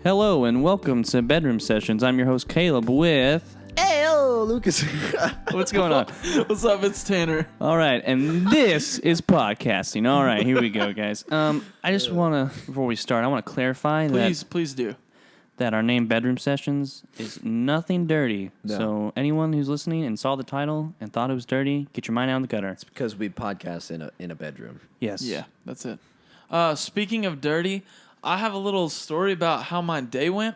Hello and welcome to Bedroom Sessions. I'm your host Caleb with... Hey, hello, Lucas. What's going on? What's up? It's Tanner. All right, and this is podcasting. All right, here we go, guys. I just want to, before we start, I want to clarify Please do. that our name Bedroom Sessions is nothing dirty. No. So anyone who's listening and saw the title and thought it was dirty, get your mind out of the gutter. It's because we podcast in a bedroom. Yes. Yeah, that's it. Speaking of dirty, I have a little story about how my day went.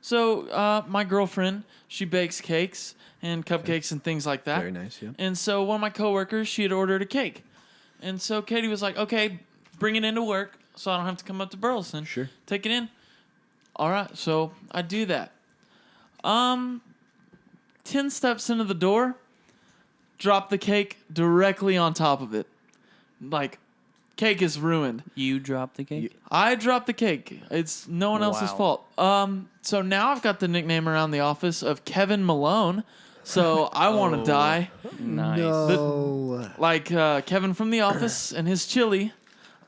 So my girlfriend, she bakes cakes and cupcakes and things like that. Very nice, yeah. And so one of my coworkers, she had ordered a cake. And so Katie was like, okay, bring it into work so I don't have to come up to Burleson. Sure. Take it in. All right, so I do that. 10 steps into the door, drop the cake directly on top of it. Like, cake is ruined. You dropped the cake? I dropped the cake. It's no one else's Wow. fault. So now I've got the nickname around the office of Kevin Malone. So I want to die. Nice. No. Like Kevin from The Office and his chili.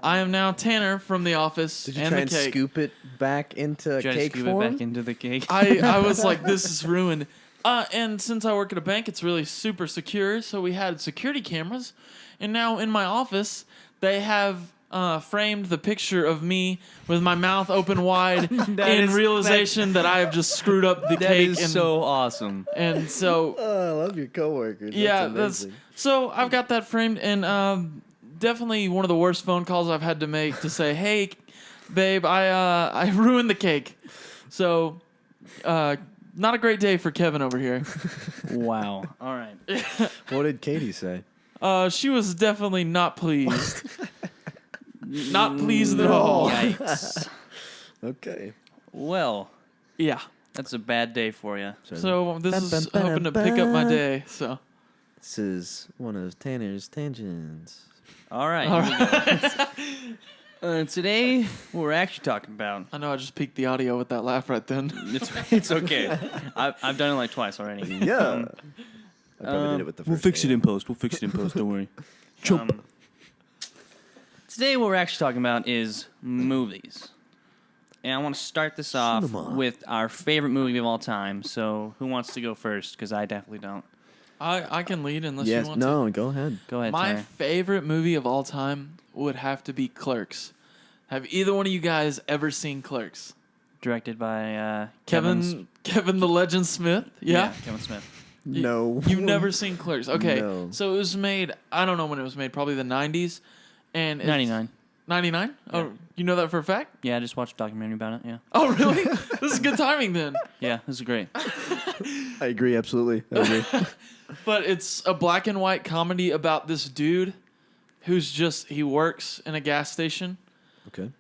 I am now Tanner from The Office Did you and try the and cake. scoop it back into Try to cake scoop form? it back into the cake. I was like, this is ruined. And since I work at a bank, it's really super secure. So we had security cameras. And now in my office, they have framed the picture of me with my mouth open wide in realization that I have just screwed up the That cake. is and, so awesome. and so, Oh, I love your coworkers. yeah, that's that's amazing. so I've got that framed. And definitely one of the worst phone calls I've had to make to say, hey, babe, I ruined the cake. So, not a great day for Kevin over here. Wow. All right. What did Katie say? She was definitely not pleased. Not pleased at all. Yikes. Okay. Well, Yeah. that's a bad day for you. So this is hoping to pick up my day. So This is one of Tanner's tangents. All right. All here we go. Today, what we're actually talking about. I know I just peaked the audio with that laugh right then. It's okay. I've done it like twice already. Yeah. I probably did it with the first name. post. We'll fix it in post. Don't worry. Today, what we're actually talking about is movies. And I want to start this off Cinema. with our favorite movie of all time. So, who wants to go first? Because I definitely don't. I can lead unless Yes, you want no, go ahead. Go ahead, to. My Tanner. favorite movie of all time would have to be Clerks. Have either one of you guys ever seen Clerks? Directed by Kevin the Legend Smith? Yeah? Kevin Smith. No. You've never seen Clerks. Okay. No. So it was made, I don't know when it was made, probably the 90s. And 99. 99? Oh, you know that for a fact? Yeah, I just watched a documentary about it. Yeah. Oh, really? This is good timing then. Yeah, this is great. I agree, absolutely. I agree. But it's a black and white comedy about this dude who's he works in a gas station. Okay.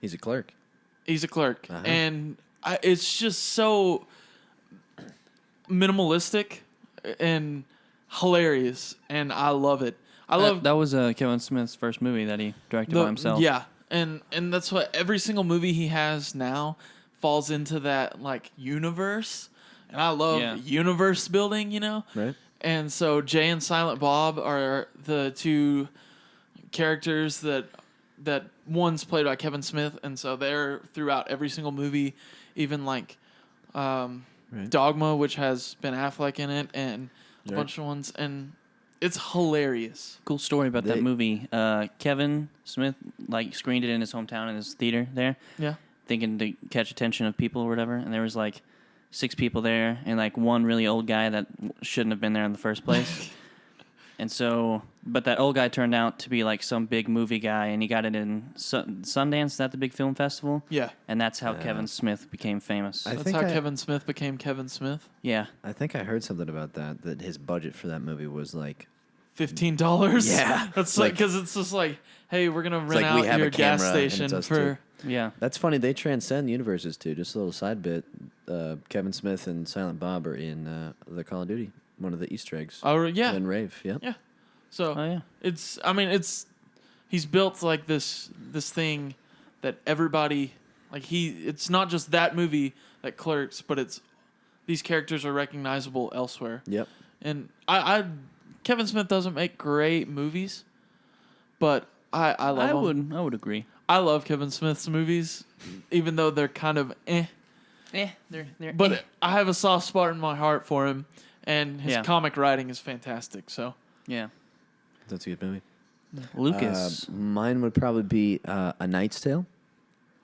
He's a clerk. He's a clerk. Uh-huh. And it's just so minimalistic and hilarious. And I love it. I love that was Kevin Smith's first movie that he directed by himself. Yeah. And that's what every single movie he has now falls into that like universe. And I love universe building, you know? Right? And so Jay and Silent Bob are the two characters that one's played by Kevin Smith, and so they're throughout every single movie, even like Dogma, which has Ben Affleck in it, and a bunch of ones, and it's hilarious. Cool story about that movie. Kevin Smith like screened it in his hometown in his theater there, Yeah. thinking to catch attention of people or whatever, and there was like 6 people there and like one really old guy that shouldn't have been there in the first place. And so, but that old guy turned out to be like some big movie guy, and he got it in Sundance. Is that the big film festival? Yeah. And that's how Kevin Smith became famous. That's think how I- Kevin Smith became Kevin Smith. Yeah. I think I heard something about that his budget for that movie was like $15. Yeah. That's like, because it's just like, hey, we're going to rent like we out have your a gas camera and it's station us for. Yeah. That's funny. They transcend universes too. Just a little side bit. Kevin Smith and Silent Bob are in the Call of Duty. One of the Easter eggs. Oh, yeah. And Rave. Yep. Yeah. So Oh, yeah. he's built like this thing that everybody it's not just that movie that Clerks, but it's these characters are recognizable elsewhere. Yep. And Kevin Smith doesn't make great movies, but I love him. I would agree. I love Kevin Smith's movies, even though they're kind of eh. They're But I have a soft spot in my heart for him, and his Yeah. comic writing is fantastic. So yeah. That's a good movie. Lucas. Mine would probably be A Knight's Tale.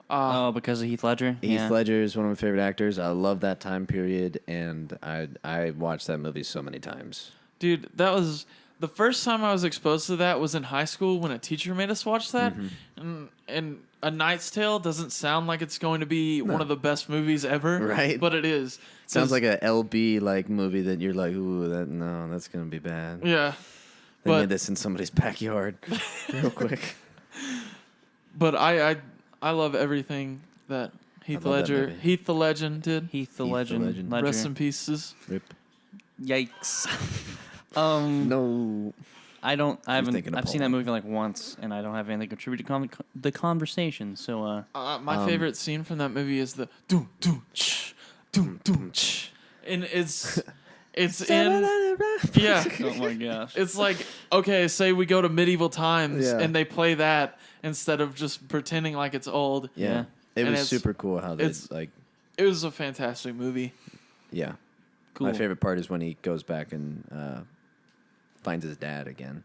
Oh, because of Heath Ledger. Heath Ledger is one of my favorite actors. I love that time period, and I watched that movie so many times. dude, that was the first time I was exposed to that was in high school when a teacher made us watch that, and A Knight's Tale doesn't sound like it's going to be one of the best movies ever, Right. But it is. Sounds 'Cause- like a LB like movie that you're like, ooh, that's gonna be bad. yeah, They but- made this in somebody's backyard, real quick. but I love everything that Heath love that Ledger, movie. Heath the Legend did. Heath the Heath the Legend. Legend. Ledger. Rest in pieces. Rip. Yikes. No. I don't. I haven't. thinking of I've seen that Paul. movie like once, and I don't have anything to contribute to the conversation. So, My favorite scene from that movie is the doom doom ch, doom doom ch, and it's in yeah. oh my gosh. It's like, okay, say we go to medieval times Yeah. and they play that instead of just pretending like it's old. Yeah. Yeah. It And was it's- super cool how they it's- like. It was a fantastic movie. Yeah. Cool. My favorite part is when he goes back and finds his dad again.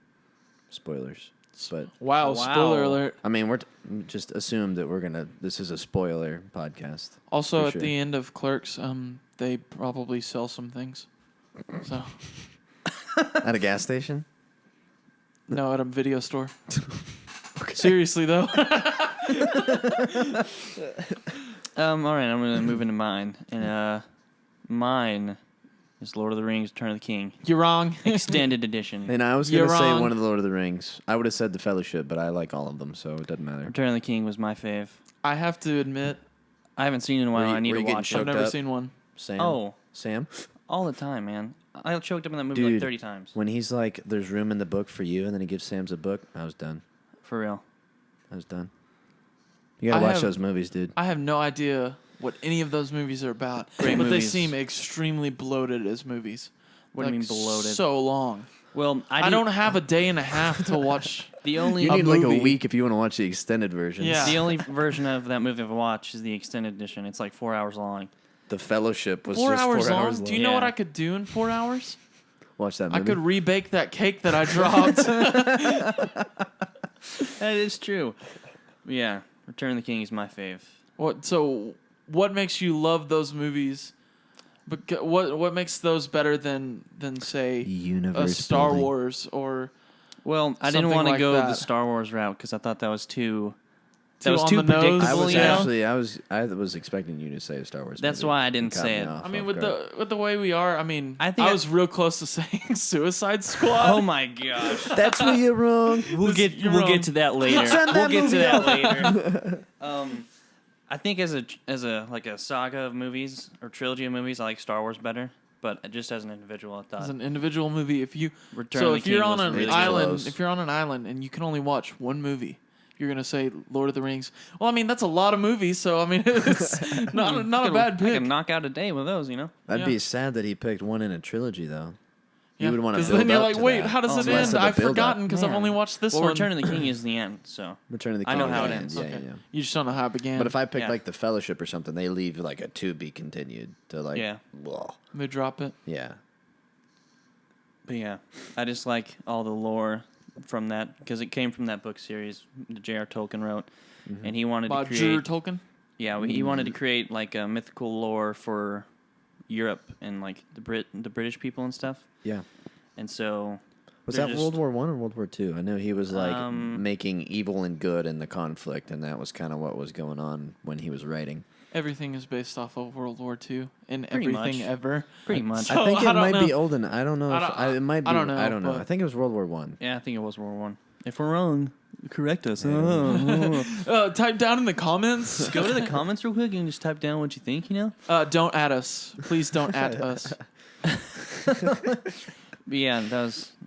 Spoilers. But Wow, Wow. spoiler alert. I mean, just assume that this is a spoiler podcast. Also, For at sure. the end of Clerks, they probably sell some things. So, At a gas station? no, at a video store. Seriously, though. All right, I'm gonna move into mine, and mine is Lord of the Rings: Return of the King You're wrong. extended edition. And I was You're going to say wrong. one of the Lord of the Rings. I would have said the Fellowship, but I like all of them, so it doesn't matter. Return of the King was my fave. I have to admit, I haven't seen it in a while. Were you- I need were to you getting watch I've it. choked never up? seen one. Sam? Oh, Sam? all the time, man. I choked up in that movie Dude. like 30 times. When he's like, there's room in the book for you, and then he gives Sam's a book, I was done. For real. I was done. You gotta I watch have- those movies, dude. I have no idea what any of those movies are about, Great but movies. they seem extremely bloated as movies. What do you mean bloated? So long. Well, I don't have a day and a half to watch. The only You a need like movie. a week if you want to watch the extended versions. Yeah. the only version of that movie I've watched is the extended edition. It's like 4 hours long. The Fellowship was 4 just hours 4 long. hours long. Do you know what Yeah. I could do in 4 hours? Watch that I movie. could rebake that cake that I dropped. That is true. Yeah, Return of the King is my fave. What makes you love those movies? What makes those better than say Universe a Star building. Wars or Well, I didn't Something want to like go the that. Star Wars route because I thought that was too. Too That was on too the nose? predictable. I was you know? actually I was expecting you to say a Star Wars. That's movie. why I didn't You caught say me it. off I mean, guard. with the way we are, I mean, I think I I- was real close to saying Suicide Squad. Oh my gosh. That's where you're wrong. We'll You're we'll wrong. get to that later. Turn that We'll get to movie that off. later. I think as a like a saga of movies or trilogy of movies, I like Star Wars better. But just as an individual, I thought As an individual movie, if you Return so of the if you're King on was an really island, close. if you're on an island and you can only watch one movie, you're gonna say Lord of the Rings. Well, I mean that's a lot of movies, so I mean it's not a bad I pick. can knock out a day with those, you know. That'd Yeah. be sad that he picked one in a trilogy, though. Yeah, You would want to 'cause build then you're up like, to wait, that. how does Oh, it less end? of a I've build-up. forgotten because I've Man. only watched this Well, one. Return of the King is the end, so Return of the I King. know is how the it end, ends. Yeah, Okay. yeah. You just don't know how it began. But if I pick Yeah. like the Fellowship or something, they leave like a to be continued to like. Yeah. Blah. they drop it. Yeah. but yeah, I just like all the lore from that because it came from that book series that J.R. Tolkien wrote, and he wanted By to J.R. create. Tolkien. Yeah, he wanted to create like a mythical lore for Europe and like the British people and stuff. Yeah. And so Was they're that just- World War One or World War Two? I know he was like Um, making evil and good in the conflict, and that was kind of what was going on when he was writing. Everything is based off of World War II and Pretty everything much. ever. pretty much? So- I think it I don't might be know. old, and I don't know. I If, don't- it might be. I don't know, I don't know. but- I think it was World War One. Yeah, I think it was World War One. If we're wrong, correct us. Type down in the comments. Go to the comments real quick and just type down what you think. You know. Don't add us. Please don't add us. But yeah,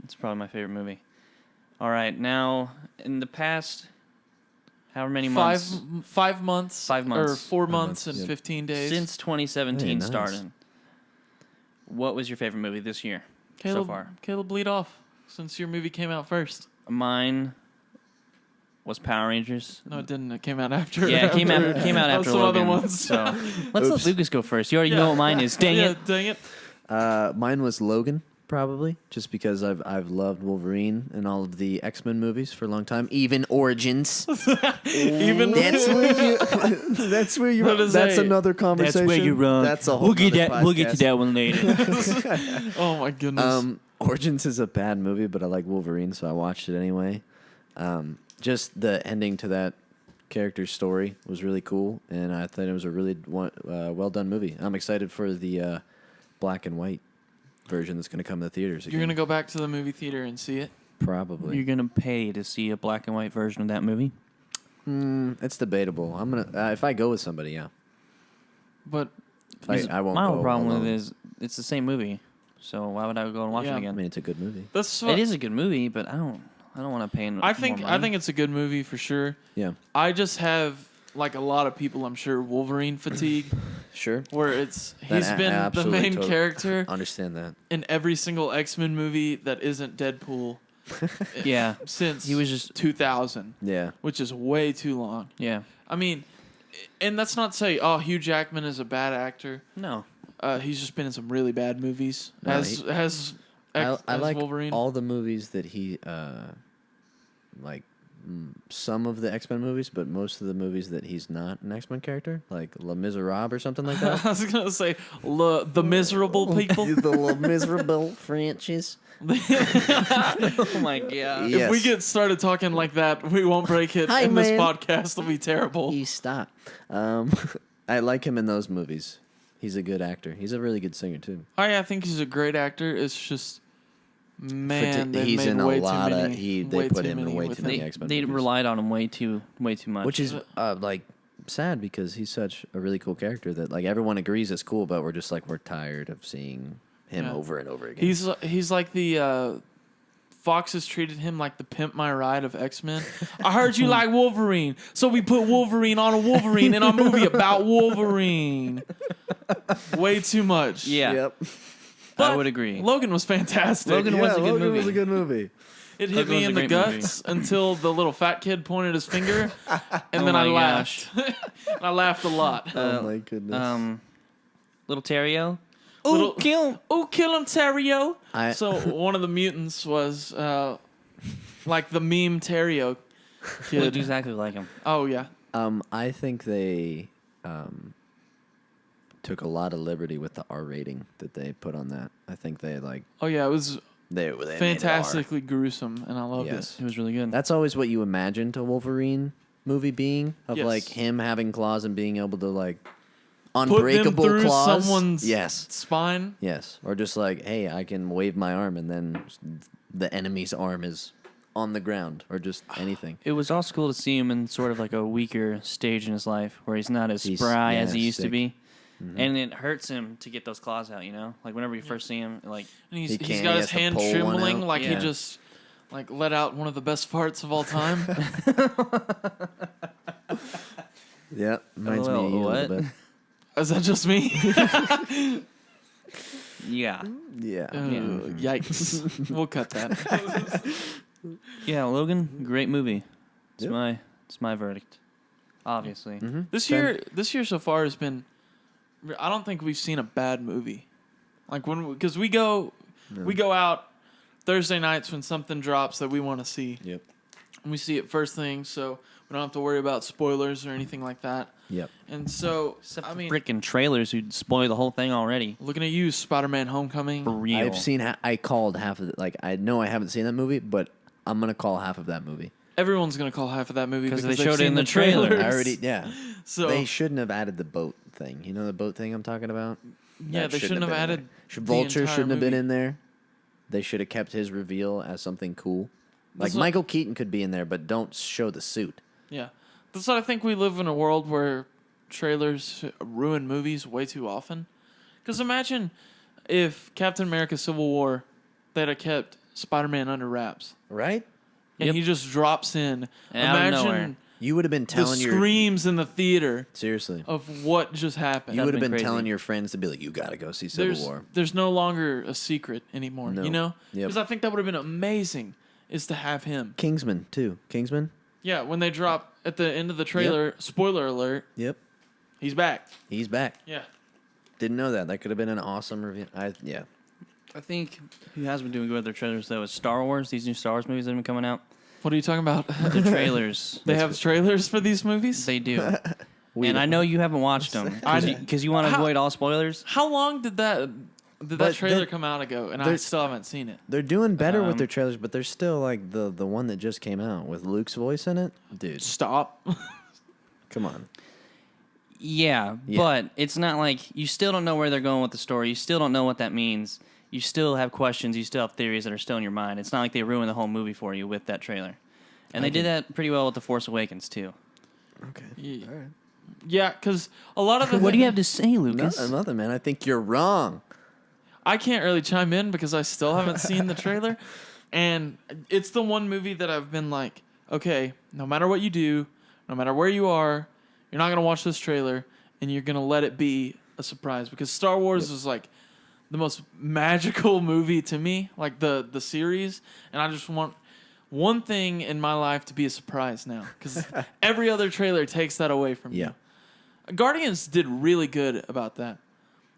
it's probably my favorite movie. All right, now in the past, however many months 5 months. 5 months. Or 4 5 months months, and yep. 15 days. since 2017 Hey, nice. started, what was your favorite movie this year so far? Caleb, lead off since your movie came out first. Mine was Power Rangers. No, it didn't. It came out after. Yeah, it came out after some other Logan. ones. So let's Oops. let Lucas go first. You already know what mine is. Dang yeah, it. Dang it. Mine was Logan, probably, just because I've loved Wolverine and all of the X-Men movies for a long time, even Origins. Even That's where you. That's where you. What is That's that? another conversation. That's where you're wrong. That's a whole. We'll get nother that. We'll get to podcast. that one later. Oh my goodness. Origins is a bad movie, but I like Wolverine, so I watched it anyway. Just the ending to that character's story was really cool, and I thought it was a really well done movie. I'm excited for the black and white version that's going to come to the theaters again. You're gonna go back to the movie theater and see it. Probably. You're gonna pay to see a black and white version of that movie. It's debatable. I'm gonna if I go with somebody, yeah. But I won't My go whole problem with alone. it is it's the same movie, so why would I go and watch Yeah. it I again? mean, it's a good movie. that's It is a good movie, but I don't want to pay. I think it's a good movie for sure. Yeah. I just have like a lot of people, I'm sure, Wolverine fatigue, Sure. where he's been the absolutely main totally- character Understand that. in every single X-Men movie that isn't Deadpool Yeah, since he was just 2000, Yeah. which is way too long. yeah. I mean, and that's not to say, oh, Hugh Jackman is a bad actor. No, He's just been in some really bad movies. No, as I like Wolverine. all the movies that he like some of the X-Men movies, but most of the movies that he's not an X-Men character, like Les Miserables or something like that. I was gonna say the miserable people. The Les Miserables franchise. oh my god. Yes. If we get started talking like that, we won't break it, Hi, and this man. podcast will be terrible. You stop. I like him in those movies. He's a good actor. He's a really good singer too. I think he's a great actor. It's just, man, they he's made in a way lot too of many. they way put too him in many way with too many him. X-Men They movies. relied on him way too much. Which is like sad because he's such a really cool character that like everyone agrees is cool, but we're just like we're tired of seeing him Yeah. over and over again. He's like the Fox has treated him like the Pimp My Ride of X-Men. I heard you like Wolverine, so we put Wolverine on a Wolverine in our movie about Wolverine. Way too much. yeah, Yep. I But would agree. Logan was fantastic. Logan was a good Logan movie. was a good movie. It hit Logan me was in a the great guts until the little fat kid pointed his finger, and Oh then I my laughed. And I laughed a lot. Oh my goodness. Little Terrio. Little- Kill. Oh, kill him, Terrio! I- So one of the mutants was like the meme Terrio Looked kid. exactly like him. Oh yeah, I think they took a lot of liberty with the R rating that they put on that. I think they like oh yeah. It was they made it R. fantastically gruesome, and I loved Yes. It was really good. That's always what you imagined a Wolverine movie being of Yes. like him having claws and being able to like them unbreakable through claws. someone's- it. Yes. Spine. Yes. Or just like, hey, I can wave my arm and then the enemy's arm is on the ground or just anything. It was also cool to see him in sort of like a weaker stage in his life where he's not as He's- spry yeah, as he used to sick. be. And it hurts him to get those claws out, you know? Like whenever you first see him, like And he's He got can't, he his has to hand pull one trembling out. like he Yeah. just like let out one of the best farts of all time. Yeah. Reminds me Well, of you a what? little bit. Is that just me? yeah. Yeah. Yikes! We'll cut that. Yeah, Logan, great movie. It's Yep. my verdict. Obviously. Mm-hmm. This year so far has been. I don't think we've seen a bad movie. Like because we go out Thursday nights when something drops that we want to see. Yep. And we see it first thing, so we don't have to worry about spoilers or anything like that. Yep. And so, Except I for mean, freaking trailers who'd spoil the whole thing already. looking at you, Spider-Man: Homecoming. For real. I've seen. I called half of it. Like I know I haven't seen that movie, but I'm gonna call half of that movie. Everyone's gonna call half of that movie 'Cause because they they've showed it seen in the the trailer. trailers. I already. Yeah. So They shouldn't have added the boat thing. You know the boat thing I'm talking about? yeah, That they shouldn't have been in added. there. the Vulture entire shouldn't have been movie. in there. They should have kept his reveal as something cool. Like That's what- Michael Keaton could be in there, but don't show the suit. Yeah, that's what I think. We live in a world where trailers ruin movies way too often. Because imagine if Captain America: Civil War, they'd have kept Spider-Man under wraps, Right? and Yep. he just drops in. And out of nowhere. Imagine You would have been the telling your screams in the theater seriously. of what just happened. You would have been been crazy. telling your friends to be like, "You got to go see Civil War." There's no longer a secret anymore. No. You know, Yep. because I think that would have been amazing. Is to have him. Kingsman too. Kingsman. Yeah, when they drop at the end of the trailer, spoiler alert, Yep. he's back. He's back. Yeah. Didn't know that. That could have been an awesome review. Yeah. I think who has been doing good with their trailers though is Star Wars. These new Star Wars movies that have been coming out. What are you talking about? The trailers. They have trailers for these movies? They do. We And I don't. know you haven't watched them because you want to How- avoid all spoilers. How long did that But trailer they're- come out ago and I they're- still haven't seen it? They're doing better with Um, their trailers, but they're still like the one that just came out with Luke's voice in it. Dude, Stop. come on. Yeah, Yeah. but it's not like you still don't know where they're going with the story. You still don't know what that means. You still have questions. You still have theories that are still in your mind. It's not like they ruined the whole movie for you with that trailer. And they did that pretty well with The Force Awakens, too. Okay. Yeah. All right. Yeah, because a lot of the What do you have to say, Lucas? Nothing, man. I think you're wrong. I can't really chime in because I still haven't seen the trailer. And it's the one movie that I've been like, okay, no matter what you do, no matter where you are, you're not going to watch this trailer and you're going to let it be a surprise. Because Star Wars is like the most magical movie to me, like the series. And I just want one thing in my life to be a surprise now. Because every other trailer takes that away from Yeah. you. Guardians did really good about that.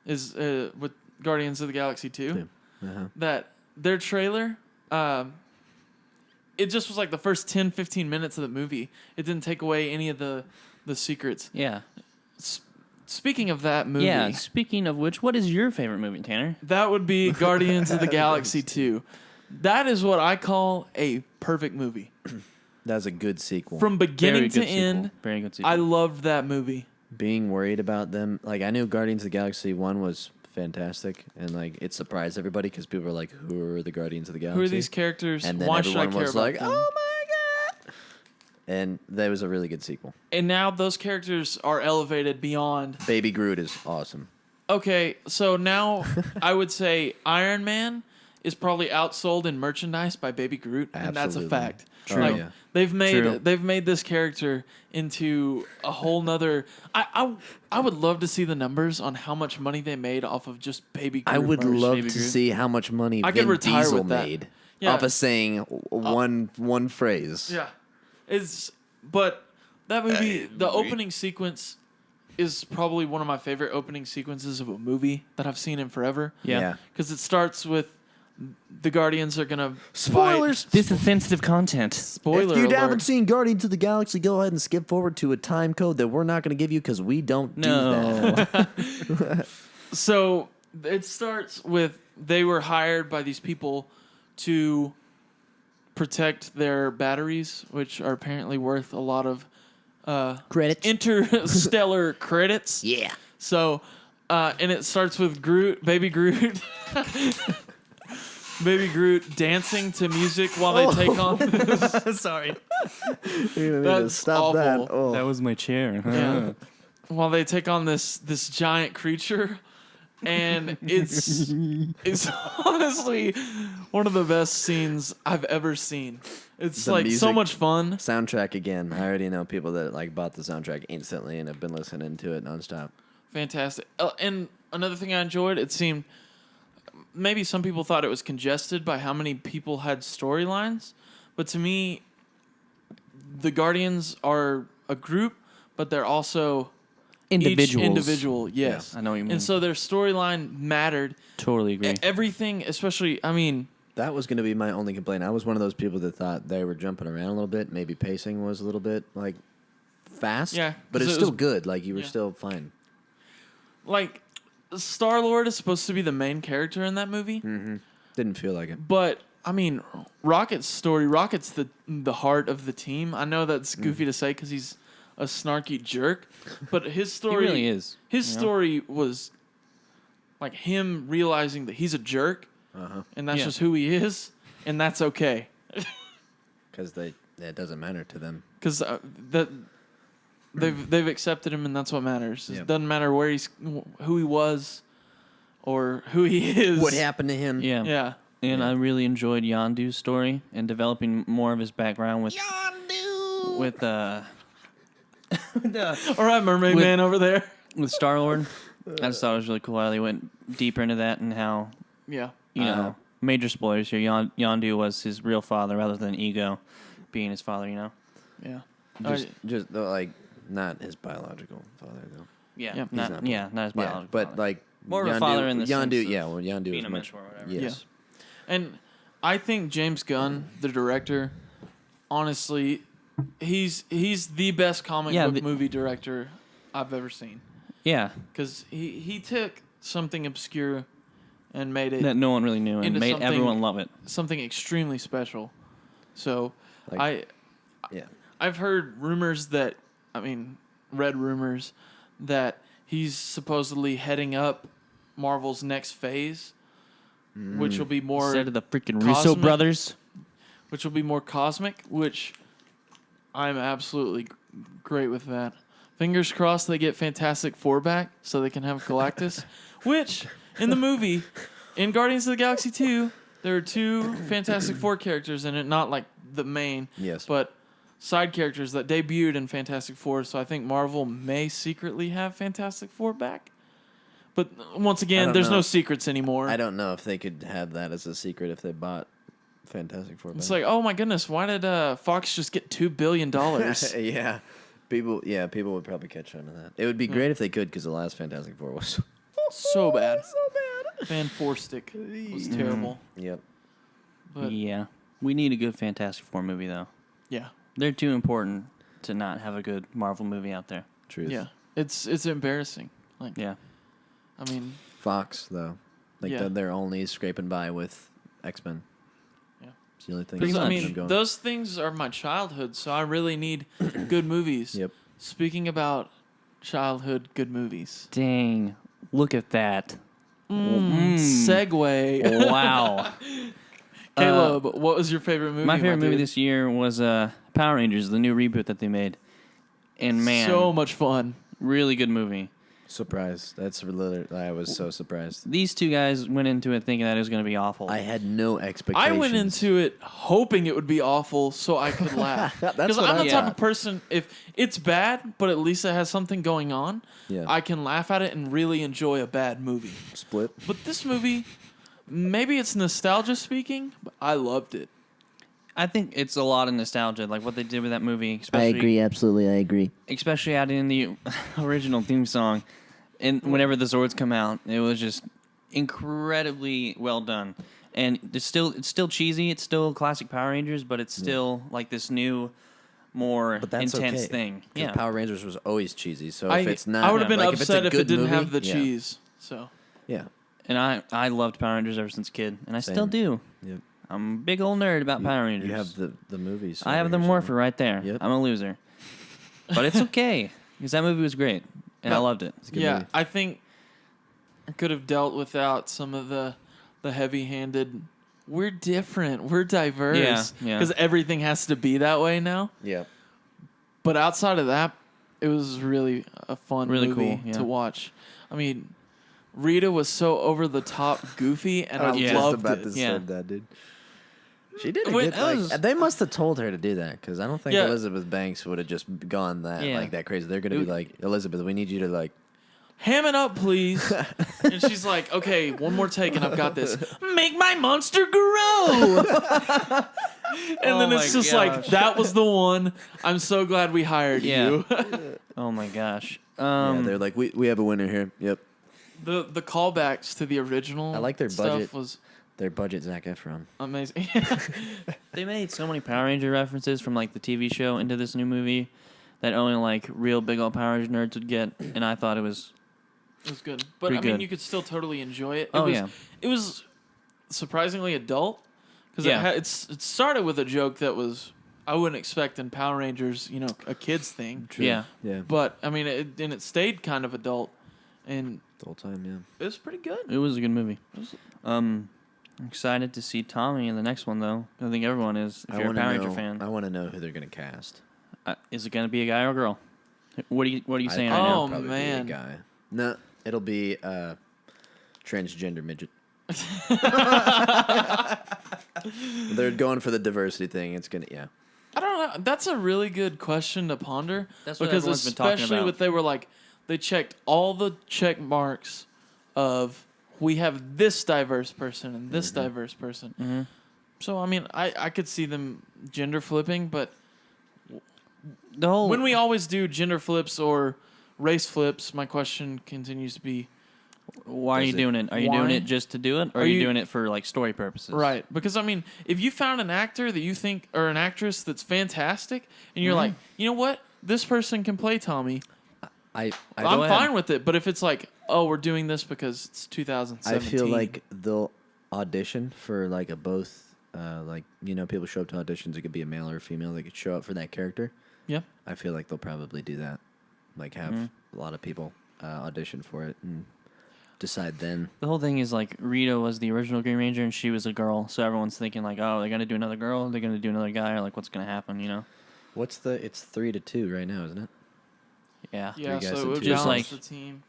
Is with Guardians of the Galaxy 2. Uh-huh. That their trailer, it just was like the first 10, 15 minutes of the movie. It didn't take away any of the secrets. Yeah. Speaking of that movie, Yeah, speaking of which, what is your favorite movie, Tanner? that would be Guardians of the Galaxy 2. That is what I call a perfect movie. That's a good sequel. From beginning to Very good end, sequel. Very good sequel. I loved that movie. Being worried about them, like I knew Guardians of the Galaxy 1 was fantastic, and like it surprised everybody because people were like, "Who are the Guardians of the Galaxy? Who are these characters? And then Why should I everyone care was about like, them? "Oh my god!" And that was a really good sequel. And now those characters are elevated beyond. Baby Groot is awesome. Okay, so now I would say Iron Man is probably outsold in merchandise by Baby Groot, and that's a Absolutely. fact. True. Like, Yeah. True. they've made this character into a whole nother. I would love to see the numbers on how much money they made off of just Baby Groot. I would merch. love Baby to Groot. see how much money I could Vin retire Diesel with that. made Yeah. off of saying one phrase. Yeah, but that movie, the opening sequence, is probably one of my favorite opening sequences of a movie that I've seen in forever. Yeah. Because it starts with the Guardians are gonna Spoilers. This is sensitive content. Spoiler If you alert. haven't seen Guardians of the Galaxy, go ahead and skip forward to a time code that we're not going to give you because we don't do that. No. So it starts with they were hired by these people to protect their batteries, which are apparently worth a lot of Credits. interstellar credits. Yeah. So, and it starts with Groot, Baby Groot. Baby Groot dancing to music while they take on this. Sorry. You need to That's stop that. awful. Oh. That was my chair. Yeah. While they take on this giant creature. And it's honestly one of the best scenes I've ever seen. It's The like so music- much fun. Soundtrack again. I already know people that like bought the soundtrack instantly and have been listening to it nonstop. Fantastic. And another thing I enjoyed, it seemed maybe some people thought it was congested by how many people had storylines, but to me, the Guardians are a group, but they're also Individuals. each individual. Yes, I know what you mean. And so their storyline mattered. Totally agree. Everything, especially, I mean, That was going to be my only complaint. I was one of those people that thought they were jumping around a little bit. Maybe pacing was a little bit like fast. Yeah, but 'cause it's it still was- good. Like you were yeah. still fine. like Star-Lord is supposed to be the main character in that movie, Didn't feel like it. but I mean, Rocket's story. Rocket's the heart of the team. I know that's goofy to say because he's a snarky jerk, but his He story really is. His you know? story was like him realizing that he's a jerk, and that's Yeah. just who he is, and that's okay. Because it doesn't matter to them. Because that they've accepted him, and that's what matters. Yep. It doesn't matter who he was, or who he is. What happened to him? Yeah. Yeah. And I really enjoyed Yondu's story and developing more of his background with All right, Mermaid With- Man over there. with Star Lord. I just thought it was really cool how they went deeper into that and how Yeah. you know major spoilers here. Yondu was his real father rather than Ego being his father. You know. Yeah. Just like not his biological father though. Yeah, Yeah. not He's not yeah, not his Yeah, biological but father. like More of a father in the sense Yondu. of Yeah, well, Yondu being is a much. mentor or whatever. Yes. And I think James Gunn, the director, honestly, he's the best comic book movie director I've ever seen. Yeah, Because he took something obscure and made it that no one really knew and into made something- everyone love it. something extremely special. So Like- Yeah. I've heard rumors that, read rumors that he's supposedly heading up Marvel's next phase, which will be more Instead of the freaking Russo cosmic- brothers. which will be more cosmic, which I'm absolutely great with that. Fingers crossed they get Fantastic Four back so they can have Galactus, which in the movie, in Guardians of the Galaxy 2, there are 2 Fantastic Four characters in it, not like the main, Yes. but side characters that debuted in Fantastic Four, so I think Marvel may secretly have Fantastic Four back. But once I again, don't there's know. no secrets anymore. I don't know if they could have that as a secret if they bought Fantastic Four. It's back. like, oh my goodness, why did Fox just get $2 billion? yeah, people would probably catch on to that. It would be great if they could, because the last Fantastic Four was So bad. so bad. Fan Four Stick was terrible. Yep. But Yeah, we need a good Fantastic Four movie though. yeah, They're too important to not have a good Marvel movie out there. Truth. yeah, it's embarrassing. Like, Yeah, I mean, Fox though, like Yeah. they're only scraping by with X-Men. Yeah. It's the only thing. Pretty because, that's I much. keeping mean, them going. those things are my childhood, so I really need good movies. Yep. Speaking about childhood good movies, dang, look at that. segue. Wow. Caleb, what was your favorite movie? My favorite movie dude? this year was Power Rangers, the new reboot that they made. And man, So much fun. really good movie. Surprised. That's literally. I was so surprised. These two guys went into it thinking that it was going to be awful. I had no expectations. I went into it hoping it would be awful so I could laugh. That's Because what I'm the I type thought. of person, if it's bad, but at least it has something going on, Yeah. I can laugh at it and really enjoy a bad movie. Split. But this movie, maybe it's nostalgia speaking, but I loved it. I think it's a lot of nostalgia, like what they did with that movie. Especially, Absolutely, I agree. Especially adding in the original theme song. And whenever the Zords come out, it was just incredibly well done. And it's still cheesy. It's still classic Power Rangers, but it's still like this new, more But that's intense okay, thing. 'cause Yeah. Power Rangers was always cheesy. So I if it's not, I would have been like, if it's a upset if it good didn't movie, have the yeah. cheese. So Yeah. And I loved Power Rangers ever since a kid, and I still Same. do. Yep. I'm a big old nerd about Power Rangers. You have the movies. I have over the here Morpher somewhere. right there. Yep. I'm a loser, but it's okay because that movie was great, and I No. loved it. It's a good yeah, movie. I think I could have dealt without some of the heavy-handed. We're different. We're diverse. Yeah. Because everything has to be that way now. Yeah. But outside of that, it was really a fun Really movie cool, yeah. to watch. I mean, Rita was so over the top goofy, and I, was Yeah. just loved about it. to Yeah. say that, dude. She did a Wait, good. that Like, was- they must have told her to do that because I don't think Yeah. Elizabeth Banks would have just gone that Yeah. like that crazy. They're gonna It- be like, Elizabeth, we need you to like. Ham it up, please. And she's like, okay, one more take, and I've got this. Make my monster grow. And then Oh it's my just like, gosh. that was the one. I'm so glad we hired Yeah. you. Oh my gosh. Yeah, they're like, we have a winner here. Yep. The callbacks to the original I like their stuff budget. was Their budget, Zac Efron. amazing. They made so many Power Ranger references from like the TV show into this new movie that only like real big old Power Ranger nerds would get, and I thought it was It was good. But Pretty I mean, good. you could still totally enjoy it. Oh, yeah. It was surprisingly adult because Yeah. it started with a joke that was I wouldn't expect in Power Rangers, a kids thing. yeah. Yeah. But I mean, it stayed kind of adult, and The whole time, yeah. it was pretty good. It was a good movie. I'm excited to see Tommy in the next one though. I think everyone is. If you're a wanna Power Ranger know. fan, I want to know who they're gonna cast. is it going to be a guy or a girl? What are you saying I right think now? Oh, it'll probably man. be a guy. No, it'll be transgender midget. They're going for the diversity thing. It's gonna, yeah. I don't know. That's a really good question to ponder. That's what because everyone's been talking especially about. what they were like, they checked all the check marks of we have this diverse person and this diverse person. Mhm. So I mean, I could see them gender flipping, but The whole when we always do gender flips or race flips, my question continues to be why are you Does it- doing it? Are you Why? doing it just to do it, or Are are you you- doing it for like story purposes? right. Because I mean, if you found an actor that you think or an actress that's fantastic, and you're Mhm. like, you know what, this person can play Tommy, I I'm ahead. fine with it. But if it's like, oh, we're doing this because it's I 2017, feel like they'll audition for like a both. Like people show up to auditions. It could be a male or a female. They could show up for that character. yeah, I feel like they'll probably do that. Like have Mhm. a lot of people audition for it and decide then. The whole thing is like Rita was the original Green Ranger and she was a girl, so everyone's thinking like, oh, they're gonna do another girl, they're gonna do another guy, or like what's gonna happen, you know? It's 3-2 right now, isn't it? Yeah. yeah. guys So it and would two Just balance like- the team.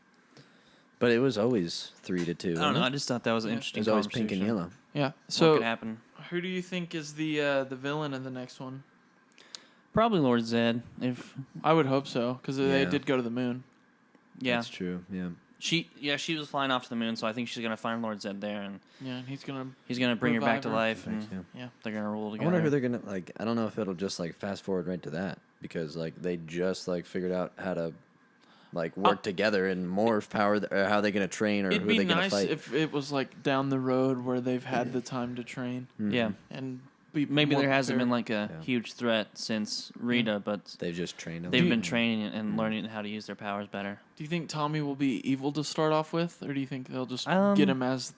But it was always 3-2. I don't wasn't know. it? I just thought that was an Yeah. It interesting. was always pink and conversation. yellow. Yeah. What So could happen? who do you think is the villain in the next one? Probably Lord Zed. If I would hope so because they Yeah. did go to the moon. yeah, That's true. Yeah. she was flying off to the moon, so I think she's gonna find Lord Zed there, and Yeah, and he's gonna. he's gonna bring her back to Revive her. life, and Yeah. Yeah. they're gonna rule I together. wonder who they're gonna like. I don't know if it'll just like fast forward right to that because like they just like figured out how to like work together and morph power or how they're gonna train or It'd who be they're gonna nice fight. if it was like down the road where they've had the time to train Yeah, and be maybe more there hasn't been prepared. like a Yeah. huge threat since Rita, but They've just trained them. they've you- been training and learning how to use their powers better. Do you think Tommy will be evil to start off with, or do you think they'll just Um, get him as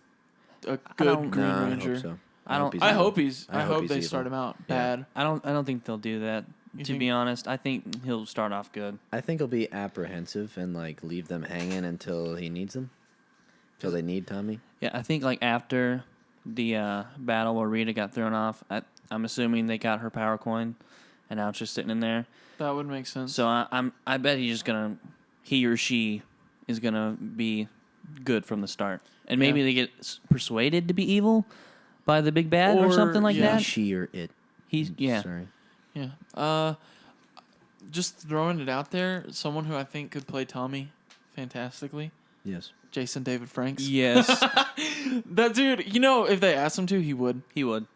a I don't- good Green Nah, Ranger? I hope so. I don't- I evil. hope he's. I I hope hope he's they evil. start him out Yeah. bad. I don't think they'll do that. You To think- be honest, I think he'll start off good. I think he'll be apprehensive and like leave them hanging until he needs them. Until they need Tommy. Yeah, I think like after the battle where Rita got thrown off, I'm assuming they got her power coin, and now it's just sitting in there. That would make sense. So I bet he or she is gonna be good from the start, and maybe Yeah. they get persuaded to be evil by the big bad or Or- something like yeah. that. She or it. He's yeah. Sorry. yeah. Just throwing it out there, someone who I think could play Tommy fantastically, Yes. Jason David Franks. Yes, That dude, you know, if they asked him to, he would. he would.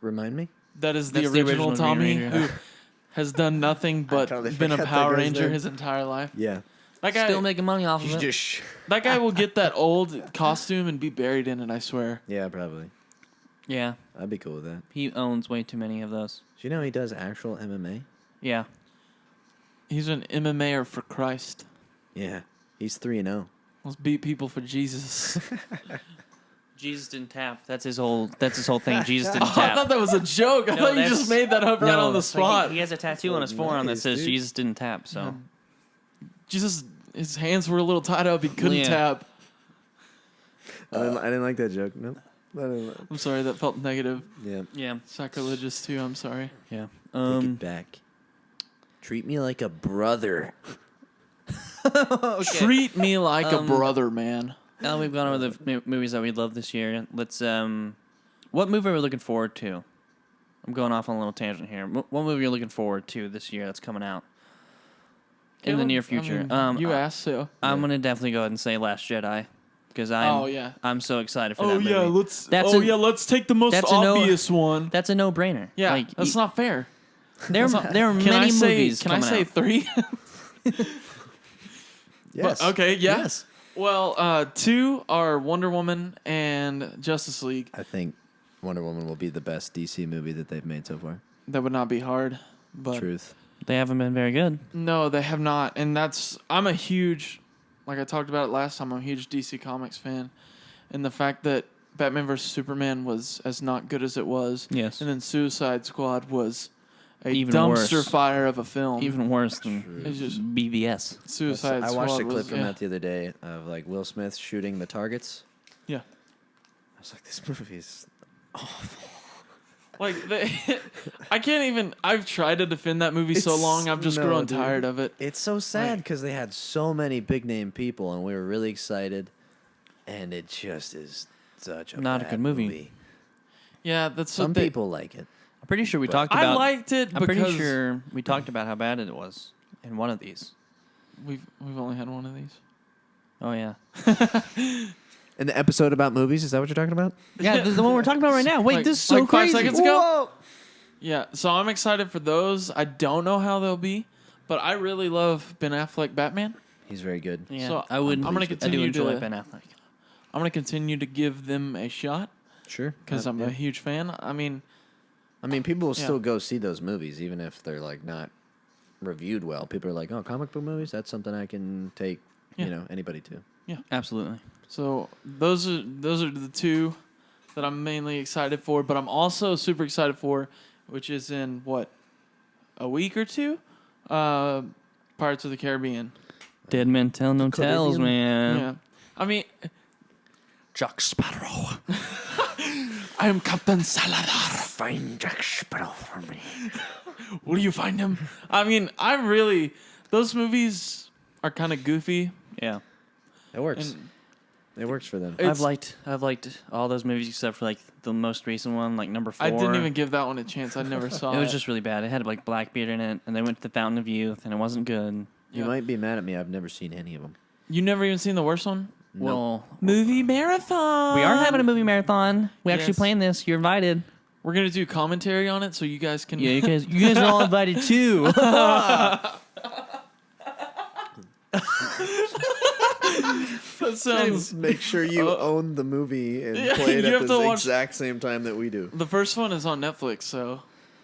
Remind me. That is the That's the original, original Tommy Green Ranger. who has done nothing but totally been a forgot that Power guy's Ranger name. his entire life. Yeah. That guy, Still making money off of it. that guy will get that old costume and be buried in it. I swear. Yeah, probably. Yeah, I'd be cool with that. he owns way too many of those. Do you know he does actual MMA? Yeah, He's an MMAer for Christ. Yeah. He's 3-0. Let's beat people for Jesus. Jesus didn't tap. That's his whole thing. Jesus didn't I tap. thought that was a joke. I No, thought you that's- just made that up right on the it's like spot. he has a tattoo on his forearm that Nice, says dude. Jesus didn't tap. So Jesus, his hands were a little tied up. He couldn't Yeah. tap. I didn't like that joke. Nope. I didn't like- I'm sorry, that felt negative. Yeah. yeah, Sacrilegious too. I'm sorry. yeah. Take it back. Treat me like a brother. Treat me like a Um, brother, man. Now that we've gone over the movies that we love this year, let's what movie are we looking forward to? I'm going off on a little tangent here. What movie are you looking forward to this year that's coming out in the Caleb, near I future? mean, you asked, so. I'm gonna definitely go ahead and say Last Jedi because Oh yeah. I'm so excited for Oh that movie. yeah. Let's. That's oh a- yeah. Let's take the most that's a no- obvious one. That's a no-brainer. Yeah. like, that's not fair. there are Can many I say? movies Can I coming say out. 3? Yes. Okay. Yeah. Yes. Well, 2 are Wonder Woman and Justice League. I think Wonder Woman will be the best DC movie that they've made so far. That would not be hard. But Truth. They haven't been very good. no, they have not. And I'm a huge, like I talked about it last time, I'm a huge DC Comics fan. And the fact that Batman vs. Superman was as not good as it was. Yes. And then Suicide Squad was a Even dumpster worse. fire of a film. Even worse than It's just BVS. Suicide I Squad watched a clip was, from yeah. that the other day of like Will Smith shooting the targets. Yeah. I was like, this movie is Like, I can't even, I've tried to defend that movie so It's- long, I've just no, grown dude. tired of it. It's so sad because they had so many big name people and we were really excited, and it just is such a Not a bad good movie. Yeah, that's Some what they, people like it. I'm pretty sure we But talked I about. liked it I'm because pretty sure we talked about how bad it was in one of these. we've only had one of these. Oh yeah. In the episode about movies, is that what you're talking about? Yeah, the one we're talking about right now. Wait, Like- this is so like 5 crazy. seconds ago? Yeah, so I'm excited for those. I don't know how they'll be, but I really love Ben Affleck Batman. He's very good. Yeah, So I would. I'm gonna I do continue enjoy to- Ben Affleck. I'm gonna continue to give them a shot Sure. because I'm yeah. a huge fan. I mean, People will Yeah. still go see those movies, even if they're like not reviewed well. People are like, "Oh, comic book movies? That's something I can take, Yeah. anybody to." Absolutely. so those are the two that I'm mainly excited for. But I'm also super excited for, which is in a week or two, Pirates of the Caribbean. Dead men tell no tales, man. Yeah, I mean, Jack Sparrow. I am Captain Saladar. Find Jack Sparrow for me. Will you find him? I mean, those movies are kind of goofy. Yeah. It works. And It works for them. It's- I've liked all those movies except for like the most recent one, like number 4. I didn't even give that one a chance. I never saw it. It was just really bad. It had like Blackbeard in it, and they went to the Fountain of Youth, and it wasn't good. You Yeah. might be mad at me. I've never seen any of them. You never even seen the worst one? Well, Movie marathon. we are having a movie marathon. We actually Yes. planned this. You're invited. We're gonna do commentary on it, so you guys can. Yeah, you guys are all invited too. That sounds. Make sure you own the movie and Yeah, play it you at have the to watch- exact same time that we do. The first one is on Netflix, so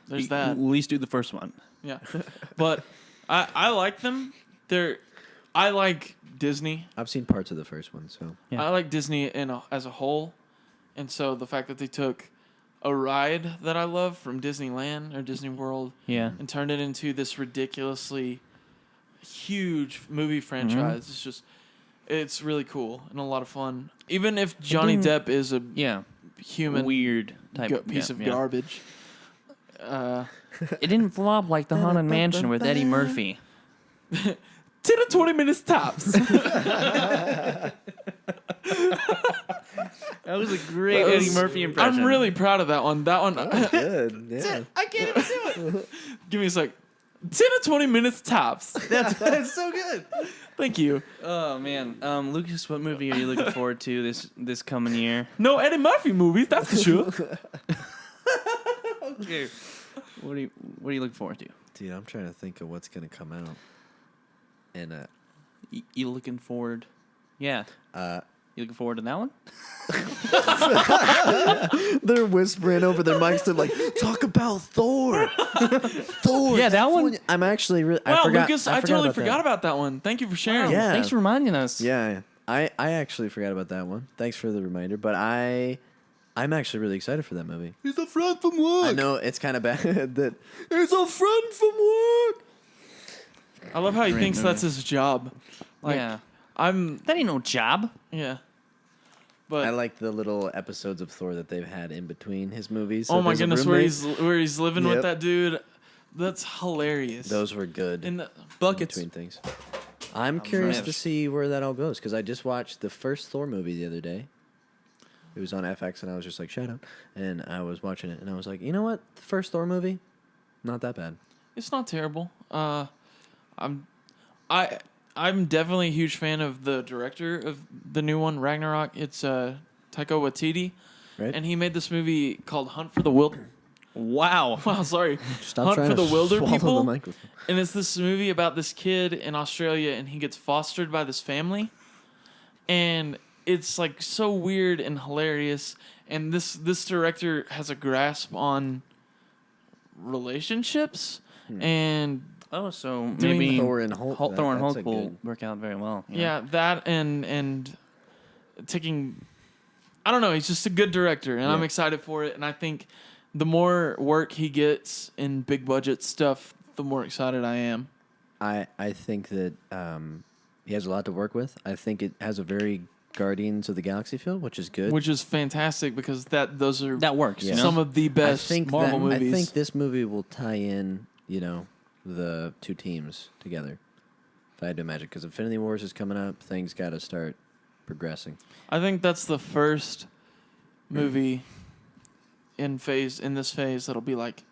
there's that. At least do the first one. Yeah, but I like them. I like Disney. I've seen parts of the first one, so Yeah. I like Disney as a whole, and so the fact that they took a ride that I love from Disneyland or Disney World Yeah. and turned it into this ridiculously huge movie franchise. It's really cool and a lot of fun. Even if Johnny didn't- Depp is a Yeah. human Weird type piece yeah, of yeah. garbage. It didn't flop like the Haunted Mansion with Eddie Murphy. 10 to 20 minutes tops. That was a great Eddie Murphy impression. I'm really proud of that one. That one. good. Yeah. I can't even do it. Give me a sec. 10 to 20 minutes tops. That's so good. Thank you. Oh man, Lucas, what movie are you looking forward to this coming year? No Eddie Murphy movies, that's for sure. Okay. What are you looking forward to? Dude, I'm trying to think of what's gonna come out. And You looking forward? Yeah. You looking forward to that one? they're whispering over their mics. They're like, "Talk about Thor." Thor. Yeah, that one- I'm actually really. Wow, I forgot, Lucas, I totally about forgot that. about that one. Thank you for sharing. Yeah. Thanks for reminding us. Yeah, I actually forgot about that one. Thanks for the reminder. But I'm actually really excited for that movie. He's a friend from work. I know it's kind of bad that he's a friend from work. I love how he Great thinks movie. that's his job. Like, yeah. I'm, That ain't no job. yeah. But I like the little episodes of Thor that they've had in between his movies. oh So my there's a goodness, roommate. where he's living Yep. with that dude. That's hilarious. Those were good. in the in buckets. between things. I'm curious nice. to see where that all goes because I just watched the first Thor movie the other day. It was on FX and I was just like, shut up. And I was watching it and I was like, you know what? The first Thor movie, not that bad. It's not terrible. I'm definitely a huge fan of the director of the new one, Ragnarok. It's Taika Waititi, Right? and he made this movie called Hunt for the Wilder. Wow. Wow, sorry. Stop Hunt trying for to the Wilder swallow people. the microphone. And it's this movie about this kid in Australia, and he gets fostered by this family, and it's like so weird and hilarious. And this director has a grasp on relationships and Oh, so Doing maybe Thor and Hulk. Thor and that's Hulk a will good- work out very well. yeah, that and taking. I don't know. He's just a good director, and I'm Yeah. excited for it. And I think the more work he gets in big budget stuff, the more excited I am. I think that he has a lot to work with. I think it has a very Guardians of the Galaxy feel, which is good. Which is fantastic because those are That works. Yeah. You know? some of the best Marvel movies. I think this movie will tie in, the two teams together. If I had to imagine, because Infinity Wars is coming up, things got to start progressing. I think that's the first movie in this phase that'll be like,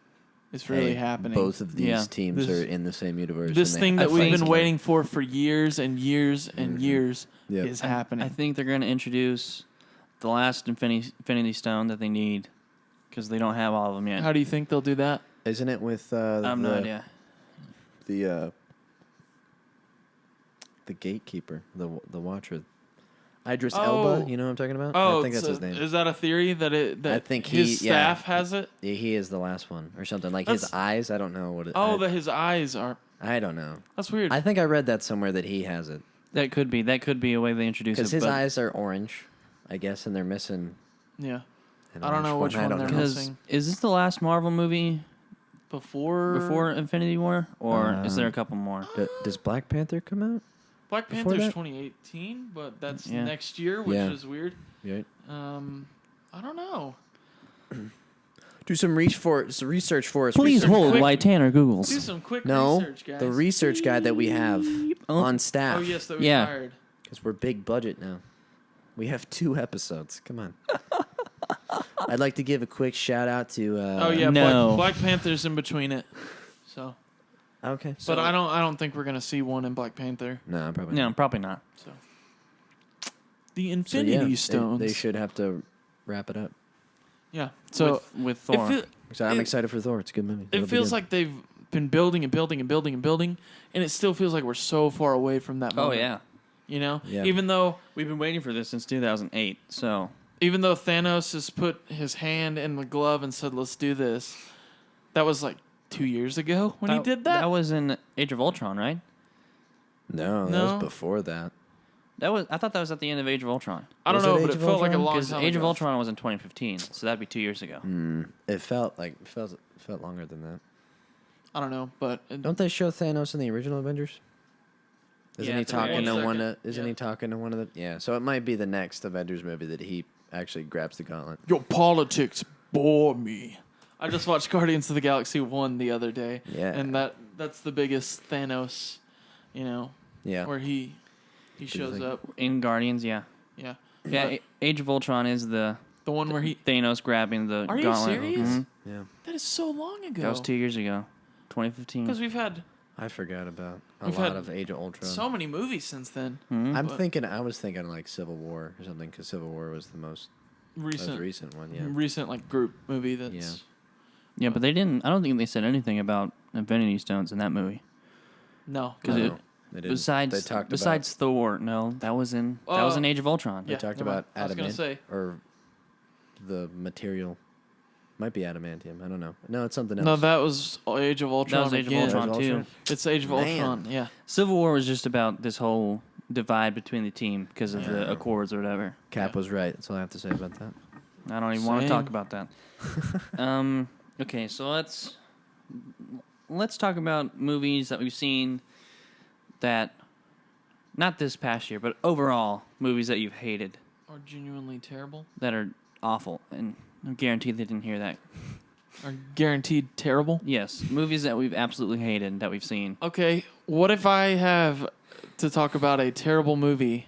it's really Hey, hthis Both of these Yeah. teams This- are in the same universe. This and thing they that have we've fights been together. waiting for years and years and years Yep. is happening. I think they're going to introduce the last Infinity Stone that they need because they don't have all of them yet. How do you think they'll do that? Isn't it with I have no idea. the gatekeeper, the watcher, Idris Oh. Elba? You know what I'm talking about? Oh, I think that's so his name. is that a theory that I think his staff has it? Yeah, he is the last one or something. Like That's- his eyes, I don't know what it. Oh, I, that his eyes are. I don't know. That's weird. I think I read that somewhere that he has it That could be a way they introduce it. because his but- eyes are orange, I guess, and they're missing. yeah. An I don't know orange which I one don't they're know. Because missing. is this the last Marvel movie Before Infinity War, or is there a Um, couple more? Does Black Panther come out? Black before Panther's that? 2018, but that's Yeah. next year, which Yeah. is weird. Right. I don't know. Do some research for us. Please some hold quick- while Tanner Do Googles. some quick No, research, guys. the research guy that we have on staff. Oh yes, that we Yeah. hired. Because we're big budget now. We have 2 episodes. Come on. I'd like to give a quick shout out to. Oh yeah, No. Black Panther's in between it. So, Okay. but I don't think we're gonna see one in Black Panther. No, probably No, not. probably not. So, the So, Infinity yeah, Stones. They should have to wrap it up. Yeah. So with it, Thor. feel, So I'm It- excited for Thor. It's a good movie. it It'll be feels good. like they've been building and building and building and building, and it still feels like we're so far away from that Oh moment. yeah, You know, Yeah. even though we've been waiting for this since 2008. So Thanos has put his hand in the glove and said, "Let's do this," that was like 2 years ago when he did that. That was in Age of Ultron, right? No, that No. was before that. I thought that was at the end of Age of Ultron. I don't Was it know, Age but it of felt like a Ultron? long Because time Age of ago. Ultron was in 2015, so that'd be 2 years ago. It felt longer than that. I don't know, but Don't they show Thanos in the original Avengers? Isn't Yeah, he at the very talking to end. one? Isn't Yeah. he talking to one of the? Yeah. So it might be the next Avengers movie that he actually grabs the gauntlet. your politics bore me. I just watched Guardians of the Galaxy 1 the other day. Yeah. And that's the biggest Thanos, Yeah. where he shows think? up. In Guardians, yeah, Yeah. yeah. But Age of Ultron is the the one where he Thanos grabbing the Are you gauntlet. serious? Mhm. Yeah. that is so long ago. That was 2 years ago, 2015. Because we've had I forgot about a We've lot had of Age of Ultron. so many movies since then. Mhm. I was thinking like Civil War or something because Civil War was the most recent one. Yeah. Recent like group movie that's Yeah, but they didn't. I don't think they said anything about Infinity Stones in that movie. no. 'Cause No, it- they didn't. Besides, they talked besides Thor, no, that was in Age of Ultron. about they Yeah, talked never mind. about I was gonna say. or the material. Might be adamantium. I don't know. No, it's something else. No, that was Age of Ultron. was Age of again. Ultron, Age of too. Ultron? It's Age of Man. Ultron. Yeah. Civil War was just about this whole divide between the team because of the Yeah. Accords or whatever. Cap was right. That's all I have to say about that. I don't even want to Same. talk about that. Okay, so let's talk about movies that we've seen that, not this past year, but overall movies that you've hated Or genuinely terrible. that are awful, and I'm guaranteed they didn't hear that. Or guaranteed terrible. Yes, movies that we've absolutely hated that we've seen. Okay, what if I have to talk about a terrible movie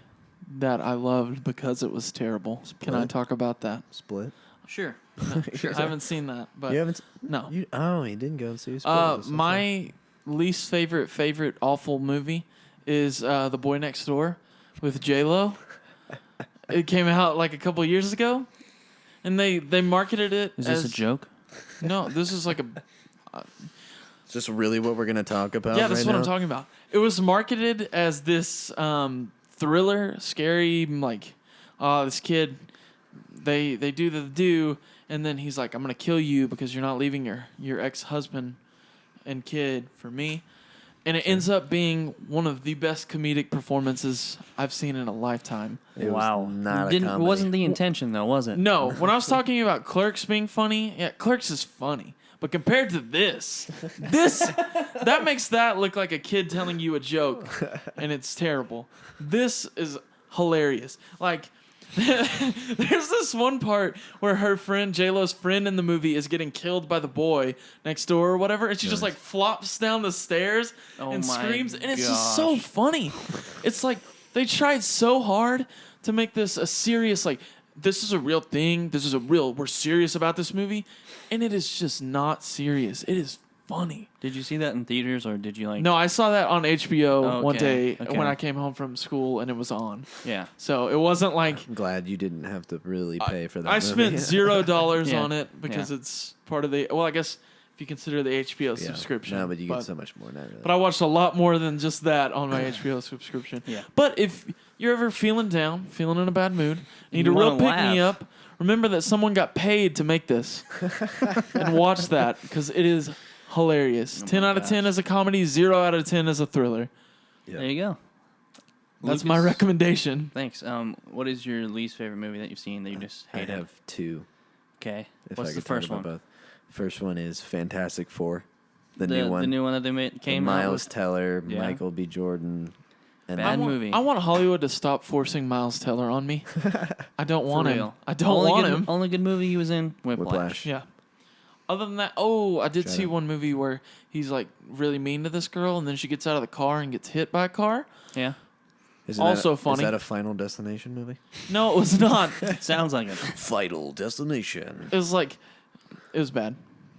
that I loved because it was terrible? Can I Split. talk about that? Split. Sure. I haven't seen that, but You haven't. no. You, oh, he didn't go and see Split. with us, that's right. My least favorite awful movie is The Boy Next Door with J-Lo. It came out like a couple years ago, and they marketed it Is as this a joke? No, this is like a Is this really what we're gonna talk about? yeah. This is right what I'm now? talking about. It was marketed as this thriller, scary, like this kid. They do the do, and then he's like, "I'm gonna kill you because you're not leaving your ex-husband and kid for me." And it ends up being one of the best comedic performances I've seen in a lifetime. It was Wow. not a Didn't, comedy. wasn't the intention though, was it? No, when I was talking about Clerks being funny, yeah, Clerks is funny. But compared to this that makes that look like a kid telling you a joke, and it's terrible. This is hilarious. Like, there's this one part where her friend, J-Lo's friend in the movie, is getting killed by the boy next door or whatever, and she just like flops down the stairs Oh and my screams, and it's just so gosh. funny. It's like they tried so hard to make this a serious, like, this is a real thing. We're serious about this movie. And it is just not serious. It is funny. Did you see that in theaters or did you like? No, I saw that on HBO Oh, one day okay. when I came home from school and it was on. Yeah. So it wasn't like I'm glad you didn't have to really pay for that. I movie. spent $0 Yeah. on it because Yeah. it's part of the. Well, I guess if you consider the HBO Yeah. subscription. No, but you get so much more now. Really. But I watched a lot more than just that on my HBO subscription. Yeah. But if you're ever feeling down, feeling in a bad mood, need You a real wanna pick me laugh. up, remember that someone got paid to make this. And watch that because it is hilarious. 10 out of 10 as a comedy, 0 out of 10 as a thriller. Yeah. There you go. That's my Lucas? recommendation. Thanks. What is your least favorite movie that you've seen that you just I hated? have two. Okay. If What's I the could talk first about one? Both. First one is Fantastic Four, the new one. The new one that they made, came out Miles with. Teller, Yeah. Michael B. Jordan, and Bad movie. I want Hollywood to stop forcing Miles Teller on me. I don't For want him. real. I don't only want good, him. Only good movie he was in, Whiplash. Whiplash. Yeah. Other than that, I did Shut see up. one movie where he's like really mean to this girl, and then she gets out of the car and gets hit by a car. Yeah. Isn't Also that, funny. Is that a Final Destination movie? No, it was not. Sounds like it. Final Destination. It was like, it was bad.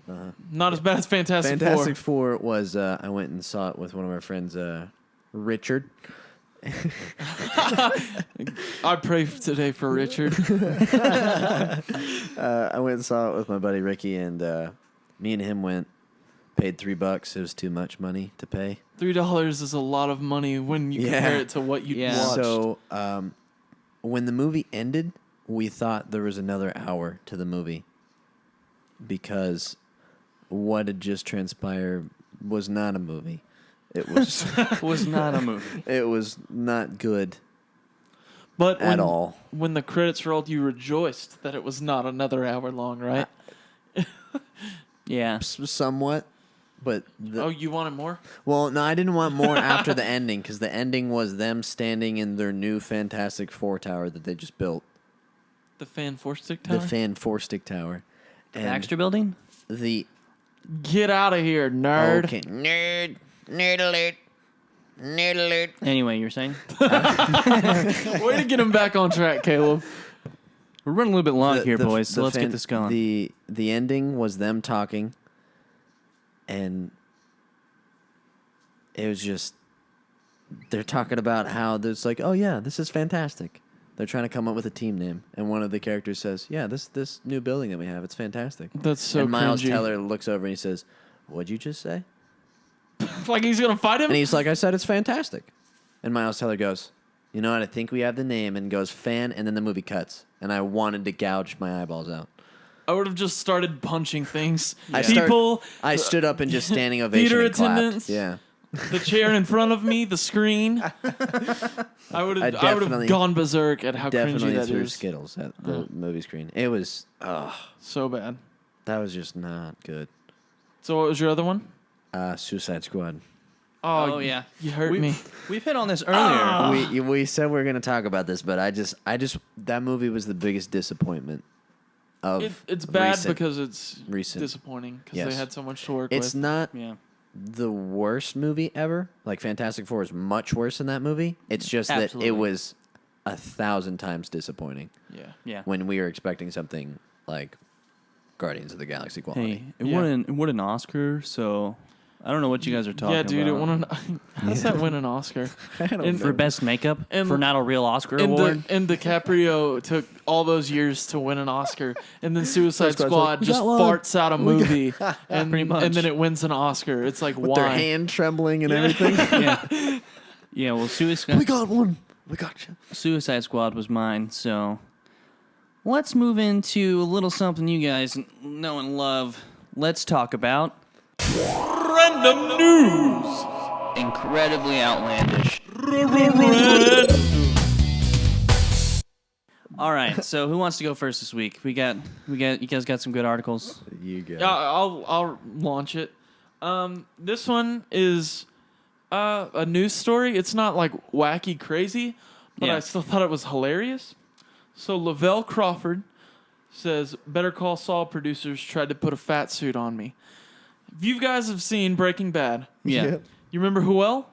Uh-huh. Not as bad as Fantastic Fantastic Four. Four was I went and saw it with one of our friends, Richard. I pray today for Richard. I went and saw it with my buddy Ricky, and me and him went. Paid $3. It was too much money to pay. $3 is a lot of money when you Yeah. compare it to what you Yeah. watched. So when the movie ended, we thought there was another hour to the movie because what had just transpired was not a movie. It was Was not a movie. it was not good but at all. when the credits rolled, you rejoiced that it was not another hour long, right? Yeah. Somewhat, but Oh, you wanted more? well, no, I didn't want more after the ending because the ending was them standing in their new Fantastic Four tower that they just built, The Fan Four Stick Tower? the Fan Four Stick Tower. The Baxter Building? The Get out of here, nerd. okay, nerd alert. Nerd alert. Anyway, you were saying? Way to get him back on track, Caleb. We're running a little bit long here, boys, so let's get this going. The ending was them talking, and it was just they're talking about how there's like, oh yeah, this is fantastic. They're trying to come up with a team name, and one of the characters says, "Yeah, this new building that we have, it's fantastic." That's so and Miles cringy. Teller looks over and he says, "What'd you just say?" Like he's gonna fight him? And he's like, "I said it's fantastic." And Miles Teller goes, "You know what? I think we have the name." And goes fan, and then the movie cuts, and I wanted to gouge my eyeballs out. I would have just started punching things. I People, I stood up and just standing ovation Theater and clapped. attendants. Yeah. the chair in front of me, the screen. I would have definitely- gone berserk at how cringy Definitely that threw is. Skittles at the movie screen. It was, So bad. that was just not good. So what was your other one? Suicide Squad. Oh, yeah. You hurt We- me. We've hit on this earlier. We said we were going to talk about this, but I just that movie was the biggest disappointment of It's bad recent- because it's recent. disappointing because Yes. they had so much to work It's with. not Yeah. the worst movie ever. Like Fantastic Four is much worse than that movie. It's just Absolutely. that it was 1,000 times disappointing Yeah. Yeah. when we were expecting something like Guardians of the Galaxy quality. Hey, it Yeah. won an Oscar, so I don't know what you guys are talking Yeah, about. dude, it won an. How does that win an Oscar? I don't And know. For best makeup, And- for not a real Oscar And, award. and DiCaprio took all those years to win an Oscar, and then Suicide Squad's Squad like, "We just got one. farts out a movie, and Pretty much. and then it wins an Oscar. It's like With why? their hand trembling and everything. yeah. Yeah, well, We got one. We got you. Suicide Squad was mine, so let's move into a little something you guys know and love. Let's talk about Random news. incredibly outlandish. All right, so who wants to go first this week? We got. You guys got some good articles. You go. Yeah, I'll launch it. This one is a news story. It's not like wacky crazy, but Yeah. I still thought it was hilarious. So Lavelle Crawford says, "Better Call Saul producers tried to put a fat suit on me." If you guys have seen Breaking Bad, Yeah. you remember Huel?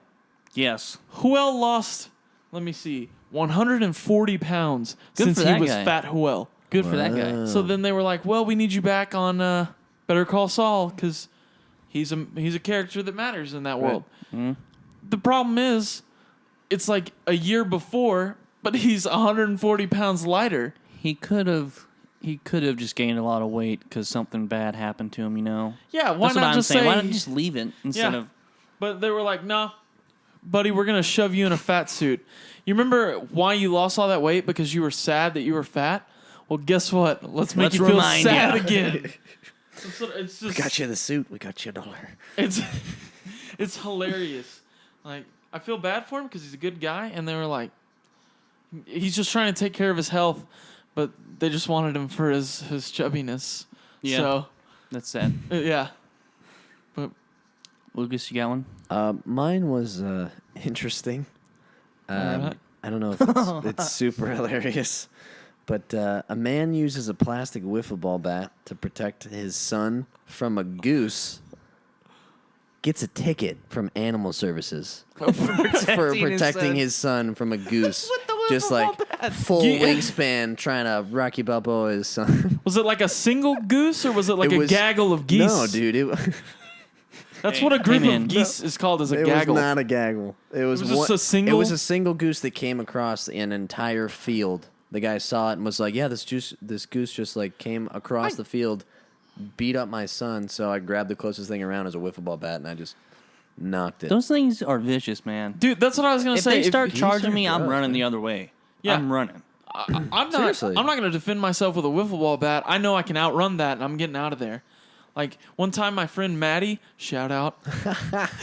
Yes. Huel lost, let me see, 140 pounds Good since for he that was guy. fat Huel. Good for that guy. Wow. So then they were like, "Well, we need you back on Better Call Saul because he's a character that matters in that world." Mhm. The problem is, it's like a year before, but he's 140 pounds lighter. He could have he could have just gained a lot of weight because something bad happened to him. Yeah, why That's what not I'm just saying. say? Why not just leave it instead Yeah. of? But they were like, "No, buddy, we're gonna shove you in a fat suit." You remember why you lost all that weight? Because you were sad that you were fat. Well, guess what? Let's make Let's you feel remind sad ya. again. It's just Got you the suit. We got you $1. it's it's hilarious. Like I feel bad for him because he's a good guy, and they were like, he's just trying to take care of his health, but they just wanted him for his chubbiness. Yeah. So That's sad. yeah. Lucas, you got one? Mine was interesting. Alright. I don't know if it's super hilarious, but a man uses a plastic wiffle ball bat to protect his son from a goose. Gets a ticket from Animal Services for protecting his son from a goose. Just like full Yeah. wingspan trying to Rocky Balboa his son. Was it like a single goose or was it like It a was- gaggle of geese? No, dude. That's Hey, what a group hey, man. of geese is called, as a It gaggle. was not a gaggle. It was, was just one, a single? It was a single goose that came across an entire field. The guy saw it and was like, "Yeah, this goose just like came across the field, beat up my son." So I grabbed the closest thing around as a wiffle ball bat and I just knocked it. Those things are vicious, man. Dude, that's what I was gonna If say. they start geese charging are me, I'm gross, running man. the other way. Yeah. I'm running. I'm not. Seriously. I'm not gonna defend myself with a wiffle ball bat. I know I can outrun that, and I'm getting out of there. Like one time, my friend Maddie, shout out,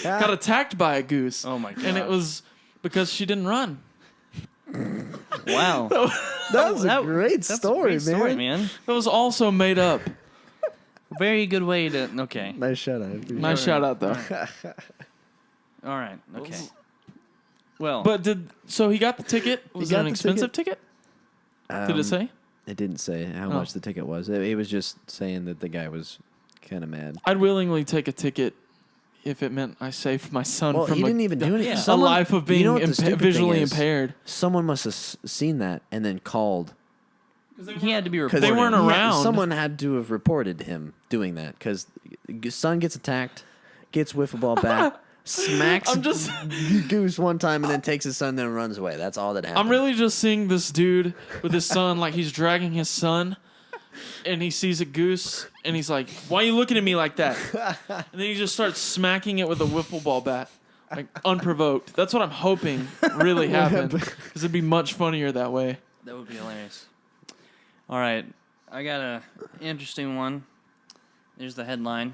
got attacked by a goose. Oh my And it gosh. was because she didn't run. Wow. That was That- a great That's story, a great story, man. man. That was also made up. Very good way to. Okay. Nice shout out. Nice shout out though. All right. Okay. Well, But so he got the ticket. Was it got an the expensive ticket? Did it say? It didn't say how Oh. much the ticket was. It was just saying that the guy was kind of mad. I'd willingly take a ticket if it meant I saved my son Well, from he didn't even do anything. yeah. a life of being you know what the stupid thing visually is? impaired. Someone must have seen that and then called. he had to be 'Cause reported. They weren't Yeah, around. someone had to have reported him doing that because son gets attacked, gets wiffle ball back, smacks I'm just- goose one time, and then takes his son, then runs away. That's all that happened. I'm really just seeing this dude with his son, like he's dragging his son, and he sees a goose, and he's like, "Why are you looking at me like that?" And then he just starts smacking it with a wiffle ball bat, like unprovoked. That's what I'm hoping really happened, because it'd be much funnier that way. That would be hilarious. All right, I got a interesting one. There's the headline: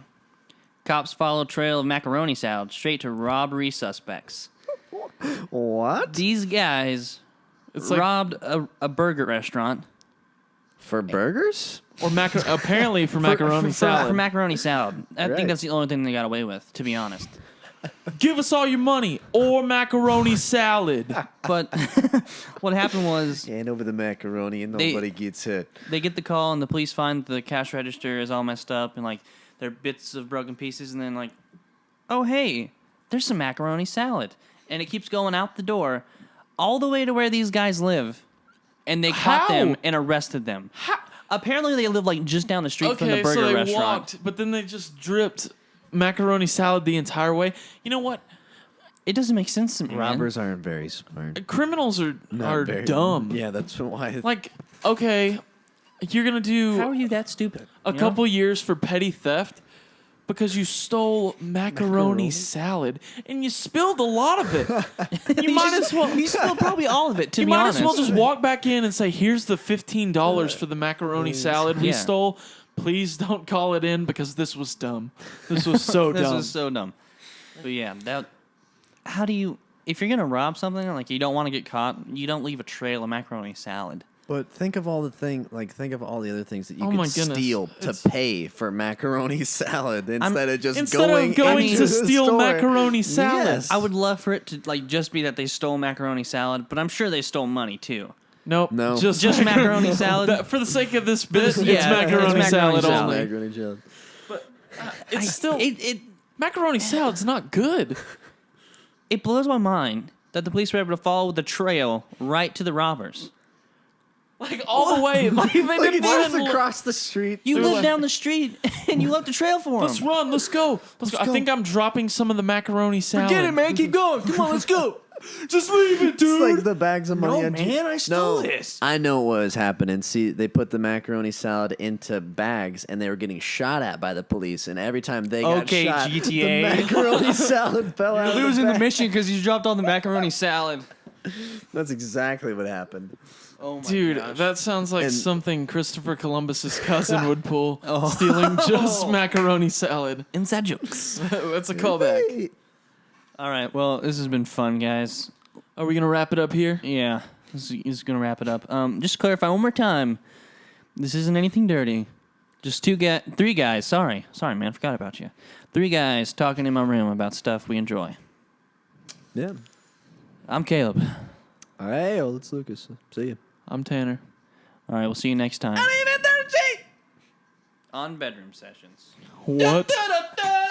Cops follow trail of macaroni salad straight to robbery suspects. What? These guys It's like robbed a burger restaurant For burgers? or apparently for macaroni salad. For macaroni salad. I Right. think that's the only thing they got away with, to be honest. Give us all your money or macaroni salad. But what happened was Hand over the macaroni and They- nobody gets hit. they get the call and the police find the cash register is all messed up and like there are bits of broken pieces and then like, oh hey, there's some macaroni salad. And it keeps going out the door all the way to where these guys live. And they caught How? them and arrested them. Apparently they live like just down the street from the Okay, burger so they restaurant. walked, but then they just dripped macaroni salad the entire way. You know what? It doesn't make sense to me. man. Robbers aren't very smart. Criminals are Not very- dumb. Yeah, that's why. Like, okay, you're gonna do How are you that stupid? a You know? couple years for petty theft because you stole macaroni Macaroni? salad and you spilled a lot of it. You might as well. You spilled probably all of it, to You be might honest. as well just walk back in and say, "Here's the $15 for the macaroni salad we Yeah. stole. Please don't call it in because this was dumb. This was so This dumb." is so dumb. But yeah, that. How do you? If you're gonna rob something, like you don't want to get caught, you don't leave a trail of macaroni salad. But think of all the think of all the other things that you Oh could my goodness. steal to It's- pay for macaroni salad instead of just Instead going of going into to the steal store. macaroni salad. Yes. I would love for it to like just be that they stole macaroni salad, but I'm sure they stole money too. Nope. No. Just, Just macaroni salad. For the sake of this bit, Yeah, it's macaroni it's macaroni salad salad. only. Macaroni salad. It's still It macaroni salad's not good. it blows my mind that the police were able to follow the trail right to the robbers. Like all the way. Like they Look, didn't it's just even across the street. You They were live like- down the street and you left the trail for Let's them. run. Let's go. Let's go. I go. think I'm dropping some of the macaroni salad. man. Keep going. Come on, let's go. Just leave it, It's dude. like the bags of money. No, on man, I stole No, this. I know what was happening. See, they put the macaroni salad into bags, and they were getting shot at by the police. And every time they got Okay, shot, GTA. the macaroni salad fell out. You're of losing the bag. mission because you dropped all the macaroni salad. That's exactly what happened. Oh my Dude, gosh. that sounds like And- something Christopher Columbus's cousin would pull. Stealing just macaroni salad. Inside jokes. That's a callback. Hey. All right. Well, this has been fun, guys. Are we gonna wrap it up here? Yeah, this is gonna wrap it up. Just to clarify one more time. This isn't anything dirty. Just three guys. Sorry, man, forgot about you. 3 guys talking in my room about stuff we enjoy. Yeah. I'm Caleb. All right, well, it's Lucas. See you. I'm Tanner. All right, we'll see you next time. On Bedroom Sessions. What? Da-da-da!